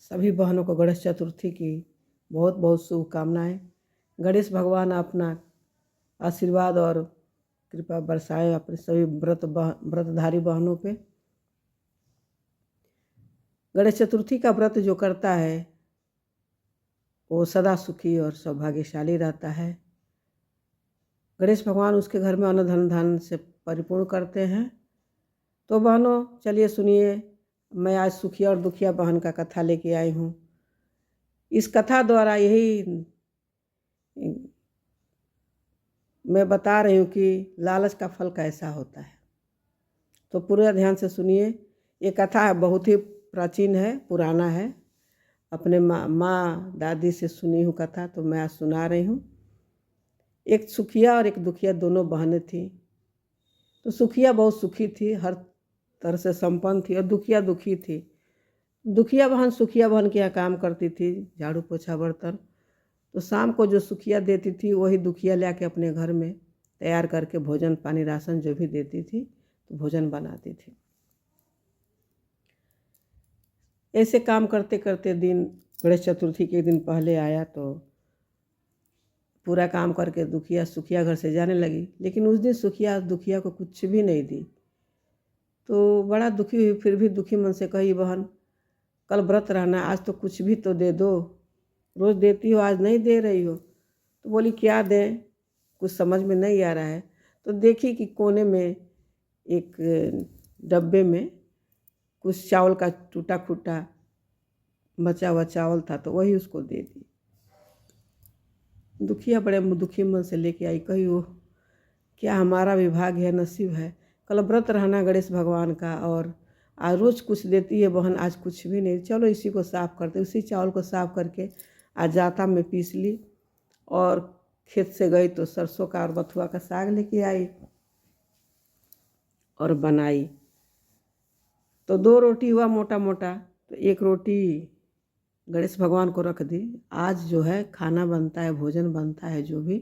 सभी बहनों को गणेश चतुर्थी की बहुत बहुत शुभकामनाएं। गणेश भगवान अपना आशीर्वाद और कृपा बरसाएं अपने सभी व्रतधारी बहनों पे। गणेश चतुर्थी का व्रत जो करता है वो सदा सुखी और सौभाग्यशाली रहता है। गणेश भगवान उसके घर में अन्न धन से परिपूर्ण करते हैं। तो बहनों चलिए सुनिए, मैं आज सुखिया और दुखिया बहन का कथा लेके आई हूँ। इस कथा द्वारा यही मैं बता रही हूँ कि लालच का फल कैसा होता है। तो पूरा ध्यान से सुनिए। ये कथा बहुत ही प्राचीन है, पुराना है, अपने माँ दादी से सुनी हूँ कथा, तो मैं आज सुना रही हूँ। एक सुखिया और एक दुखिया दोनों बहनें थीं। तो सुखिया बहुत सुखी थी, हर तरह से संपन्न थी, और दुखिया दुखी थी। दुखिया बहन सुखिया बहन के यहाँ काम करती थी, झाड़ू पोछा बर्तन। तो शाम को जो सुखिया देती थी वही दुखिया ला के अपने घर में तैयार करके भोजन पानी राशन जो भी देती थी तो भोजन बनाती थी। ऐसे काम करते करते दिन गणेश चतुर्थी के दिन पहले आया तो पूरा काम करके दुखिया सुखिया घर से जाने लगी। लेकिन उस दिन सुखिया दुखिया को कुछ भी नहीं दी। तो बड़ा दुखी हुई, फिर भी दुखी मन से कही, बहन कल व्रत रहना, आज तो कुछ भी तो दे दो, रोज़ देती हो आज नहीं दे रही हो। तो बोली क्या दें, कुछ समझ में नहीं आ रहा है। तो देखी कि कोने में एक डब्बे में कुछ चावल का टूटा फूटा बचा हुआ चावल था, तो वही उसको दे दी। दुखिया बड़े दुखी मन से लेके आई, कही वो क्या हमारा विभाग है, नसीब है, कल व्रत रहना गणेश भगवान का और आज रोज़ कुछ देती है बहन, आज कुछ भी नहीं, चलो इसी को साफ़ करते। उसी चावल को साफ़ करके आज जाता में पीस ली और खेत से गई तो सरसों का और बथुआ का साग लेके आई और बनाई। तो 2 रोटी हुआ मोटा मोटा, तो एक रोटी गणेश भगवान को रख दी। आज जो है खाना बनता है, भोजन बनता है जो भी,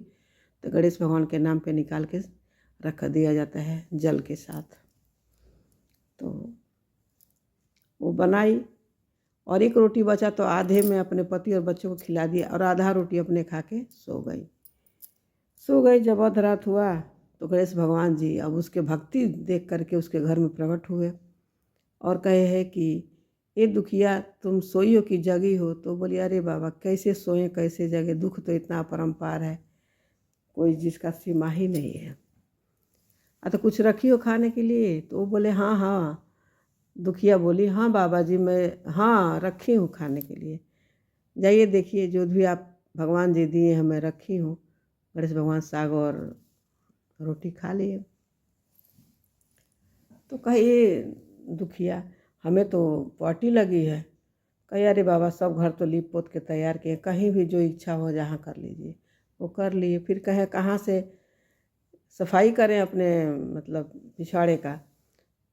तो गणेश भगवान के नाम पे निकाल के रख दिया जाता है जल के साथ। तो वो बनाई और एक रोटी बचा तो आधे में अपने पति और बच्चों को खिला दिया और आधा रोटी अपने खा के सो गई। जब अध रात हुआ तो गणेश भगवान जी अब उसके भक्ति देख करके उसके घर में प्रकट हुए और कहे है कि ये दुखिया तुम सोई हो कि जगी हो। तो बोली अरे बाबा कैसे सोए कैसे जगे, दुख तो इतना अपरंपार है, कोई जिसका सीमा ही नहीं है। तो कुछ रखी हो खाने के लिए? तो वो बोले हाँ हाँ। दुखिया बोली हाँ बाबा जी मैं हाँ रखी हूँ खाने के लिए, जाइए देखिए जो भी आप भगवान जी दिए हैं मैं रखी हूँ। गणेश भगवान साग और रोटी खा लिए। तो कहिए दुखिया हमें तो पार्टी लगी है। कही अरे बाबा सब घर तो लीप पोत के तैयार किए, कहीं भी जो इच्छा हो जहाँ कर लीजिए। वो कर लिए। फिर कहे कहाँ से सफाई करें अपने मतलब पिछवाड़े का।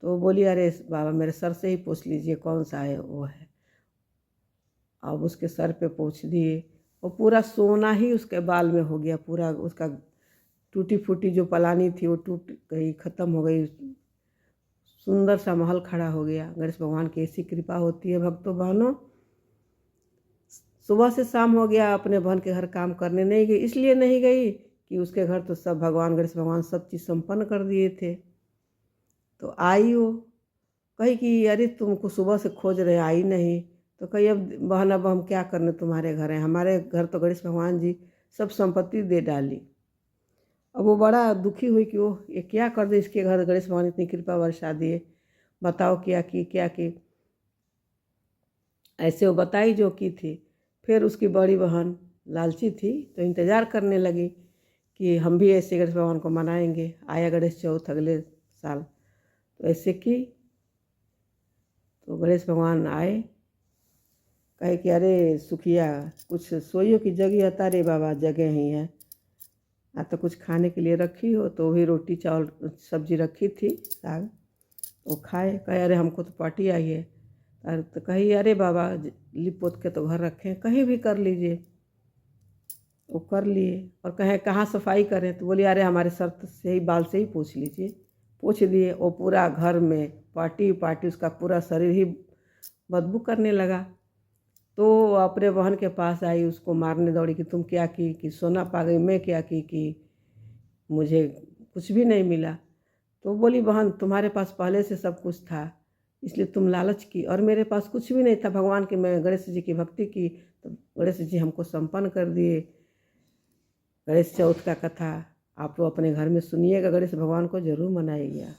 तो बोली अरे बाबा मेरे सर से ही पूछ लीजिए कौन सा है वो है। अब उसके सर पे पूछ दिए, वो पूरा सोना ही उसके बाल में हो गया। पूरा उसका टूटी फूटी जो पलानी थी वो टूट गई, ख़त्म हो गई। सुंदर सा महल खड़ा हो गया। गणेश भगवान की ऐसी कृपा होती है भक्तों बहनों। सुबह से शाम हो गया, अपने बहन के घर काम करने नहीं गई। इसलिए नहीं गई कि उसके घर तो सब भगवान गणेश भगवान सब चीज़ संपन्न कर दिए थे। तो आई वो, कही कि अरे तुमको सुबह से खोज रहे आई नहीं। तो कही अब बहन अब हम क्या करने तुम्हारे घर हैं, हमारे घर तो गणेश भगवान जी सब संपत्ति दे डाली। अब वो बड़ा दुखी हुई कि वो ये क्या कर दे, इसके घर गणेश भगवान इतनी कृपा वर्षा दिए, बताओ क्या की। ऐसे वो बताई जो की थी। फिर उसकी बड़ी बहन लालची थी तो इंतज़ार करने लगी कि हम भी ऐसे गणेश भगवान को मनाएंगे, आया गणेश चौथ अगले साल। तो ऐसे की। तो गणेश भगवान आए, कहे कि अरे सुखिया कुछ सोइयो की जगह हता रे बाबा, जगह ही है। तो कुछ खाने के लिए रखी हो? तो वही रोटी चावल सब्जी रखी थी साग, वो खाए। कहे अरे हमको तो पार्टी आई है। अरे तो कही अरे बाबा लिप पोत के तो घर रखे हैं, कहीं भी कर लीजिए। वो कर लिए और कहे कहाँ सफाई करें? तो बोली अरे हमारे सर से ही बाल से ही पूछ लीजिए। पूछ दिए। वो पूरा घर में पार्टी, उसका पूरा शरीर ही बदबू करने लगा। तो वो अपने बहन के पास आई, उसको मारने दौड़ी कि तुम क्या की कि सोना पा गई, मैं क्या की कि मुझे कुछ भी नहीं मिला। तो बोली बहन तुम्हारे पास पहले से सब कुछ था, इसलिए तुम लालच की, और मेरे पास कुछ भी नहीं था। भगवान की मैं गणेश जी की भक्ति की तो गणेश जी हमको संपन्न कर दिए। गणेश चौथ का कथा आप लोग अपने घर में सुनिएगा, गणेश भगवान को जरूर मनाइएगा।